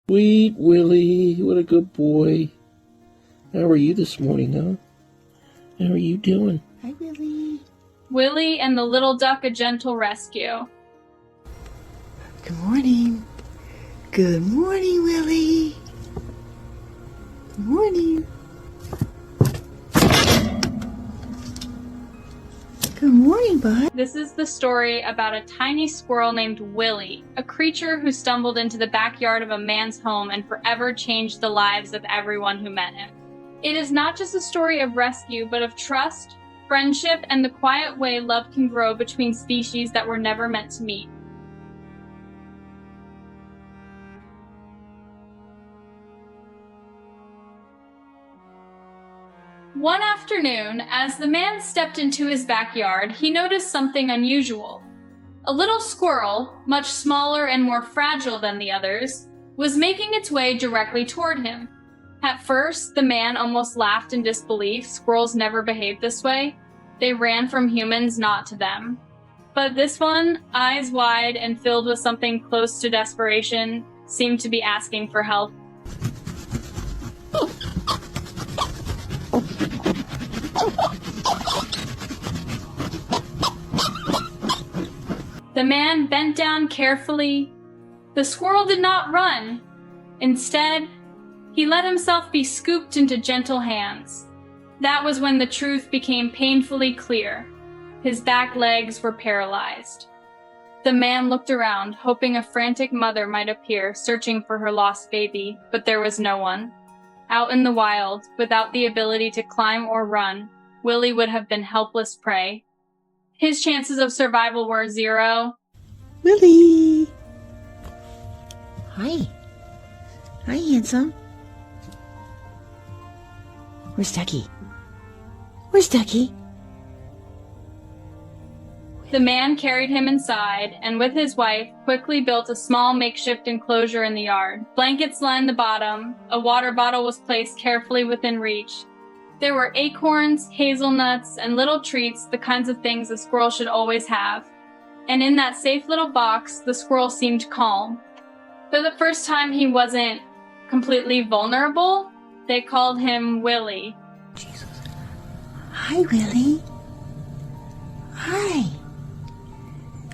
Sweet Willie, what a good boy. How are you this morning, huh? How are you doing? Hi, Willie. Willie and the little duck a gentle rescue. Good morning. Good morning, Willie. Good morning. Good morning, bud. This is the story about a tiny squirrel named Willie, a creature who stumbled into the backyard of a man's home and forever changed the lives of everyone who met him. It is not just a story of rescue, but of trust, friendship, and the quiet way love can grow between species that were never meant to meet. One afternoon, as the man stepped into his backyard, he noticed something unusual. A little squirrel, much smaller and more fragile than the others, was making its way directly toward him. At first, the man almost laughed in disbelief. Squirrels never behave this way. They ran from humans, not to them. But this one, eyes wide and filled with something close to desperation, seemed to be asking for help. The man bent down carefully. The squirrel did not run. Instead, he let himself be scooped into gentle hands. That was when the truth became painfully clear. His back legs were paralyzed. The man looked around, hoping a frantic mother might appear, searching for her lost baby, but there was no one. Out in the wild, without the ability to climb or run, Willie would have been helpless prey. His chances of survival were 0. Willie. Hi. Hi, handsome. Where's Ducky? Where's Ducky? The man carried him inside, and with his wife, quickly built a small makeshift enclosure in the yard. Blankets lined the bottom. A water bottle was placed carefully within reach. There were acorns, hazelnuts, and little treats, the kinds of things a squirrel should always have. And in that safe little box, the squirrel seemed calm. For the first time, he wasn't completely vulnerable. They called him Willie. Jesus. Hi, Willie. Hi.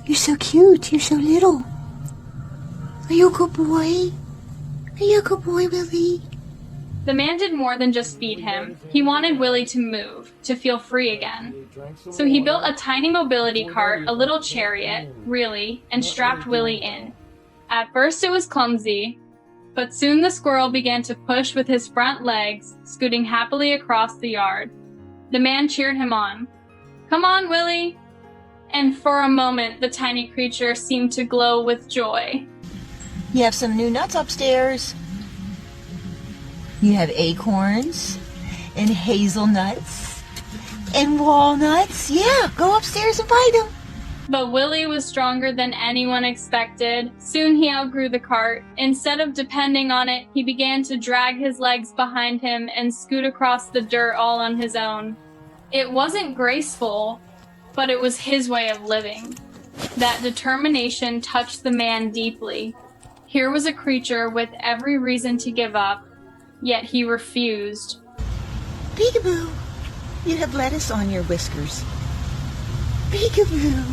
You're so cute. You're so little. Are you a good boy? Are you a good boy, Willie? The man did more than just feed him. He wanted Willie to move, to feel free again. So he built a tiny mobility cart, a little chariot, really, and strapped Willie in. At first it was clumsy, but soon the squirrel began to push with his front legs, scooting happily across the yard. The man cheered him on. "Come on, Willie!" And for a moment, the tiny creature seemed to glow with joy. You have some new nuts upstairs. You have acorns and hazelnuts and walnuts. Yeah, go upstairs and find them. But Willie was stronger than anyone expected. Soon he outgrew the cart. Instead of depending on it, he began to drag his legs behind him and scoot across the dirt all on his own. It wasn't graceful, but it was his way of living. That determination touched the man deeply. Here was a creature with every reason to give up, yet he refused. Peekaboo, you have lettuce on your whiskers. Peekaboo.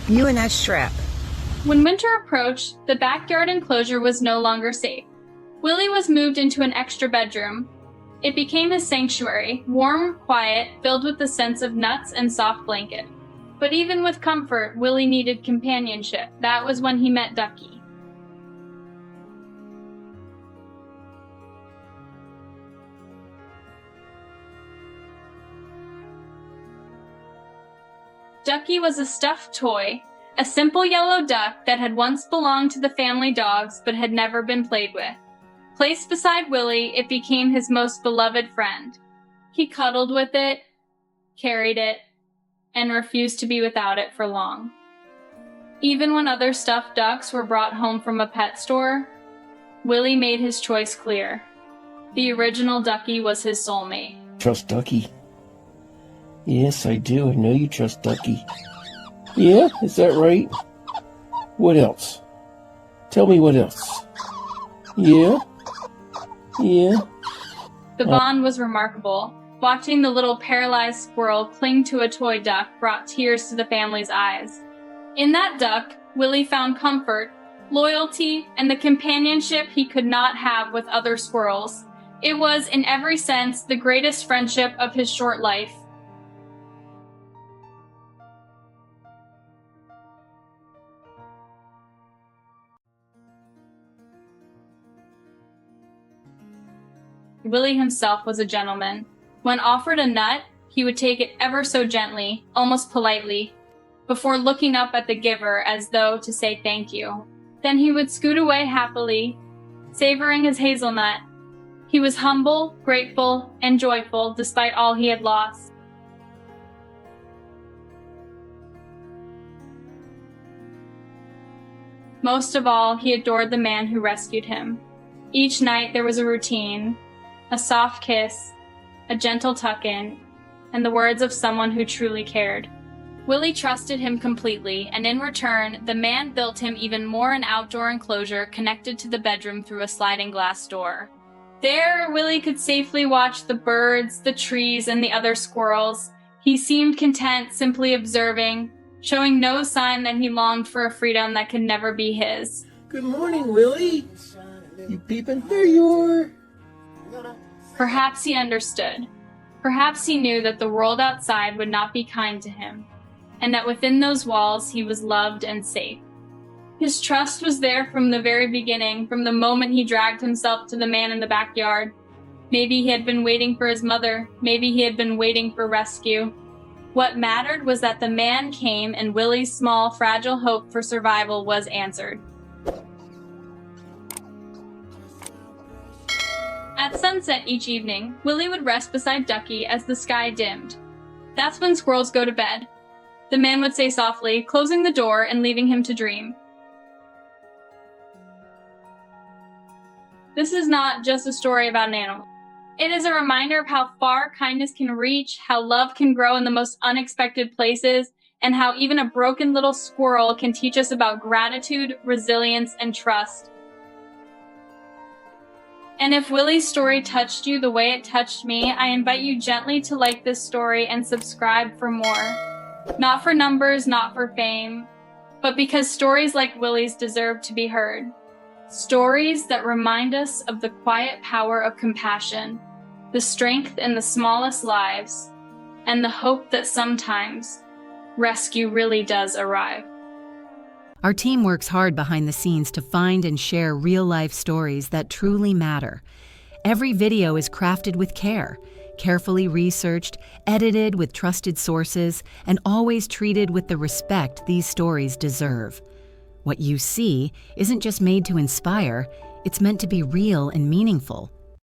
You and that strap. When winter approached, the backyard enclosure was no longer safe. Willie was moved into an extra bedroom. It became his sanctuary, warm, quiet, filled with the sense of nuts and soft blanket. But even with comfort, Willie needed companionship. That was when he met Ducky. Ducky was a stuffed toy, a simple yellow duck that had once belonged to the family dogs but had never been played with. Placed beside Willie, it became his most beloved friend. He cuddled with it, carried it, and refused to be without it for long. Even when other stuffed ducks were brought home from a pet store, Willie made his choice clear. The original Ducky was his soulmate. Trust Ducky. Yes, I do. I know you trust Ducky. Yeah, is that right? What else? Tell me what else. Yeah? Yeah? The bond was remarkable. Watching the little paralyzed squirrel cling to a toy duck brought tears to the family's eyes. In that duck, Willie found comfort, loyalty, and the companionship he could not have with other squirrels. It was, in every sense, the greatest friendship of his short life. Willie himself was a gentleman. When offered a nut, he would take it ever so gently, almost politely, before looking up at the giver as though to say thank you. Then he would scoot away happily, savoring his hazelnut. He was humble, grateful, and joyful despite all he had lost. Most of all, he adored the man who rescued him. Each night there was a routine, a soft kiss, a gentle tuck-in, and the words of someone who truly cared. Willie trusted him completely, and in return, the man built him even more an outdoor enclosure connected to the bedroom through a sliding glass door. There, Willie could safely watch the birds, the trees, and the other squirrels. He seemed content simply observing, showing no sign that he longed for a freedom that could never be his. Good morning, Willie. You peeping? There you are. Perhaps he understood. Perhaps he knew that the world outside would not be kind to him, and that within those walls he was loved and safe. His trust was there from the very beginning, from the moment he dragged himself to the man in the backyard. Maybe he had been waiting for his mother. Maybe he had been waiting for rescue. What mattered was that the man came and Willie's small, fragile hope for survival was answered. At sunset each evening, Willie would rest beside Ducky as the sky dimmed. That's when squirrels go to bed, the man would say softly, closing the door and leaving him to dream. This is not just a story about an animal. It is a reminder of how far kindness can reach, how love can grow in the most unexpected places, and how even a broken little squirrel can teach us about gratitude, resilience, and trust. And if Willie's story touched you the way it touched me, I invite you gently to like this story and subscribe for more. Not for numbers, not for fame, but because stories like Willie's deserve to be heard. Stories that remind us of the quiet power of compassion, the strength in the smallest lives, and the hope that sometimes rescue really does arrive. Our team works hard behind the scenes to find and share real-life stories that truly matter. Every video is crafted with care, carefully researched, edited with trusted sources, and always treated with the respect these stories deserve. What you see isn't just made to inspire, it's meant to be real and meaningful.